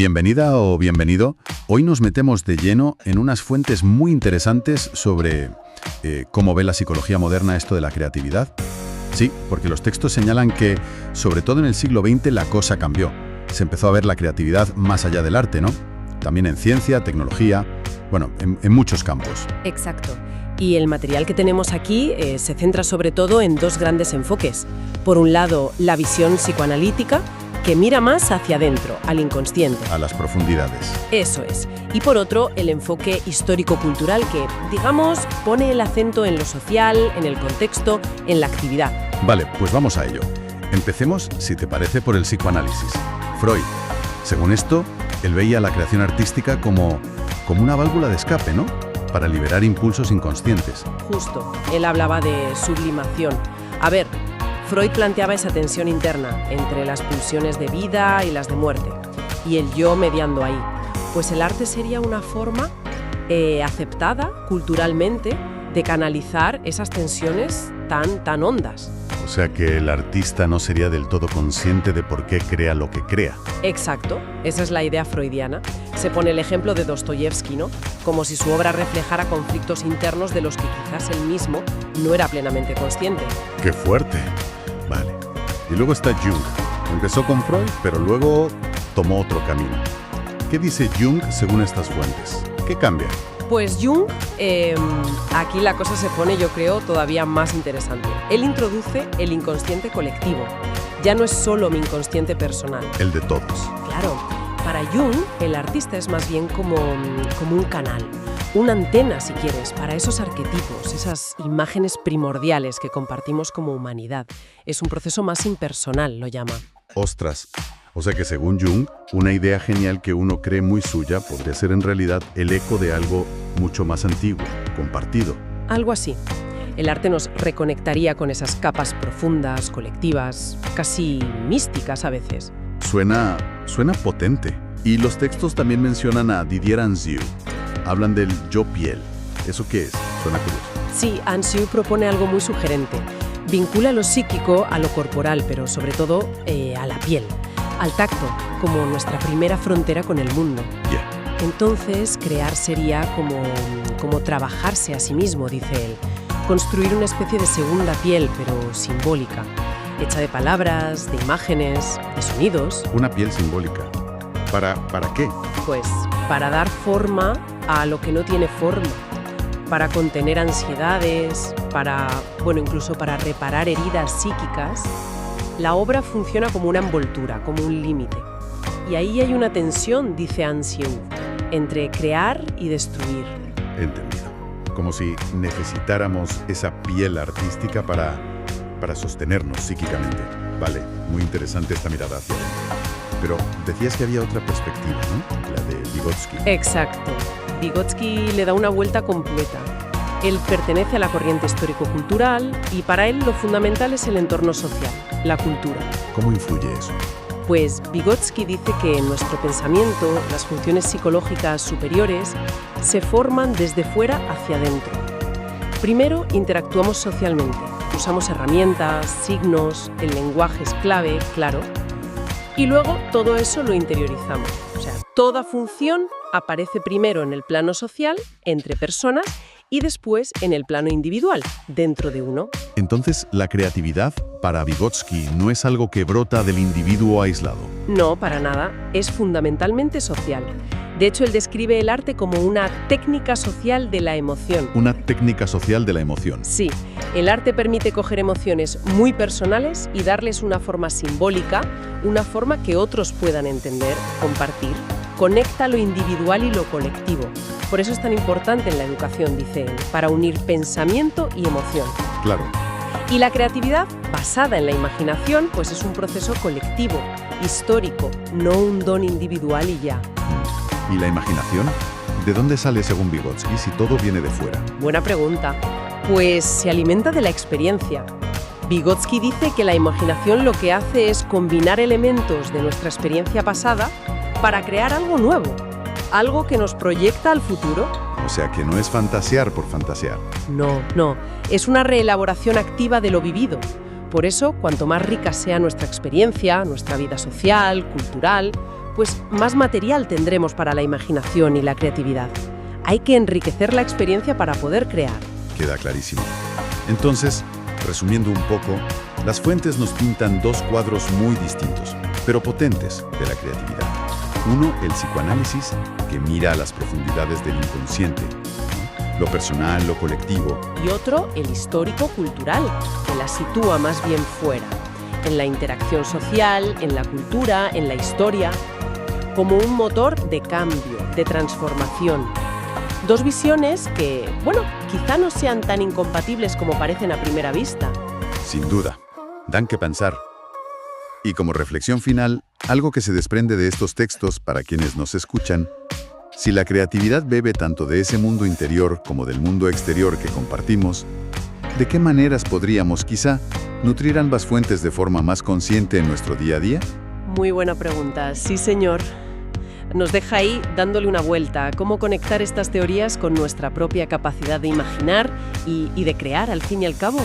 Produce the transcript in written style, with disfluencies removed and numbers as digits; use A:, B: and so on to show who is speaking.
A: Bienvenida o bienvenido. Hoy nos metemos de lleno en unas fuentes muy interesantes sobre cómo ve la psicología moderna esto de la creatividad. Sí, porque los textos señalan que, sobre todo en el siglo XX, la cosa cambió. Se empezó a ver la creatividad más allá del arte, ¿no? También en ciencia, tecnología, bueno, en muchos campos.
B: Exacto. Y el material que tenemos aquí se centra sobre todo en dos grandes enfoques. Por un lado, la visión psicoanalítica, que mira más hacia adentro, al inconsciente.
A: A las profundidades.
B: Eso es. Y por otro, el enfoque histórico-cultural que, digamos, pone el acento en lo social, en el contexto, en la actividad.
A: Vale, pues vamos a ello. Empecemos, si te parece, por el psicoanálisis. Freud. Según esto, él veía la creación artística como una válvula de escape, ¿no? Para liberar impulsos inconscientes.
B: Justo. Él hablaba de sublimación. A ver, Freud planteaba esa tensión interna entre las pulsiones de vida y las de muerte, y el yo mediando ahí. Pues el arte sería una forma aceptada culturalmente de canalizar esas tensiones tan hondas.
A: O sea que el artista no sería del todo consciente de por qué crea lo que crea.
B: Exacto, esa es la idea freudiana. Se pone el ejemplo de Dostoyevski, ¿no? Como si su obra reflejara conflictos internos de los que quizás él mismo no era plenamente consciente.
A: ¡Qué fuerte! Vale. Y luego está Jung. Empezó con Freud, pero luego tomó otro camino. ¿Qué dice Jung según estas fuentes? ¿Qué cambia?
B: Pues Jung, aquí la cosa se pone, yo creo, todavía más interesante. Él introduce el inconsciente colectivo. Ya no es solo mi inconsciente personal.
A: El de todos.
B: Claro. Para Jung, el artista es más bien como un canal, una antena, si quieres, para esos arquetipos, esas imágenes primordiales que compartimos como humanidad. Es un proceso más impersonal, lo llama.
A: ¡Ostras! O sea que según Jung, una idea genial que uno cree muy suya podría ser en realidad el eco de algo mucho más antiguo, compartido.
B: Algo así. El arte nos reconectaría con esas capas profundas, colectivas, casi místicas a veces.
A: Suena potente. Y los textos también mencionan a Didier Anzieu. Hablan del yo-piel. ¿Eso qué es? Suena curioso.
B: Sí, Anzieu propone algo muy sugerente. Vincula lo psíquico a lo corporal, pero sobre todo a la piel, al tacto, como nuestra primera frontera con el mundo.
A: Yeah.
B: Entonces, crear sería como trabajarse a sí mismo, dice él. Construir una especie de segunda piel, pero simbólica. Hecha de palabras, de imágenes, de sonidos.
A: Una piel simbólica. ¿Para qué?
B: Pues para dar forma a lo que no tiene forma, para contener ansiedades, incluso para reparar heridas psíquicas. La obra funciona como una envoltura, como un límite. Y ahí hay una tensión, dice Anzieu, entre crear y destruir.
A: Entendido. Como si necesitáramos esa piel artística para sostenernos psíquicamente. Vale, muy interesante esta mirada hacia adentro. Pero decías que había otra perspectiva, ¿no? La de Vygotsky.
B: Exacto. Vygotsky le da una vuelta completa. Él pertenece a la corriente histórico-cultural y para él lo fundamental es el entorno social, la cultura.
A: ¿Cómo influye eso?
B: Pues Vygotsky dice que en nuestro pensamiento las funciones psicológicas superiores se forman desde fuera hacia adentro. Primero interactuamos socialmente. Usamos herramientas, signos, el lenguaje es clave, claro. Y luego todo eso lo interiorizamos. O sea, toda función aparece primero en el plano social, entre personas, y después en el plano individual, dentro de uno.
A: Entonces, la creatividad, para Vygotsky, no es algo que brota del individuo aislado.
B: No, para nada. Es fundamentalmente social. De hecho, él describe el arte como una técnica social de la emoción.
A: Una técnica social de la emoción.
B: Sí, el arte permite coger emociones muy personales y darles una forma simbólica, una forma que otros puedan entender, compartir. Conecta lo individual y lo colectivo. Por eso es tan importante en la educación, dice él, para unir pensamiento y emoción.
A: Claro.
B: Y la creatividad, basada en la imaginación, pues es un proceso colectivo, histórico, no un don individual y ya.
A: ¿Y la imaginación? ¿De dónde sale según Vygotsky si todo viene de fuera?
B: Buena pregunta. Pues se alimenta de la experiencia. Vygotsky dice que la imaginación lo que hace es combinar elementos de nuestra experiencia pasada para crear algo nuevo, algo que nos proyecta al futuro.
A: O sea que no es fantasear por fantasear.
B: No. Es una reelaboración activa de lo vivido. Por eso, cuanto más rica sea nuestra experiencia, nuestra vida social, cultural, pues más material tendremos para la imaginación y la creatividad. Hay que enriquecer la experiencia para poder crear.
A: Queda clarísimo. Entonces, resumiendo un poco, las fuentes nos pintan dos cuadros muy distintos, pero potentes, de la creatividad. Uno, el psicoanálisis, que mira a las profundidades del inconsciente, ¿no? Lo personal, lo colectivo.
B: Y otro, el histórico-cultural, que la sitúa más bien fuera, en la interacción social, en la cultura, en la historia, como un motor de cambio, de transformación. Dos visiones que, quizá no sean tan incompatibles como parecen a primera vista.
A: Sin duda, dan que pensar. Y como reflexión final, algo que se desprende de estos textos para quienes nos escuchan, si la creatividad bebe tanto de ese mundo interior como del mundo exterior que compartimos, ¿de qué maneras podríamos, quizá, nutrir ambas fuentes de forma más consciente en nuestro día a día?
B: Muy buena pregunta, sí señor. Nos deja ahí dándole una vuelta a cómo conectar estas teorías con nuestra propia capacidad de imaginar y de crear al fin y al cabo.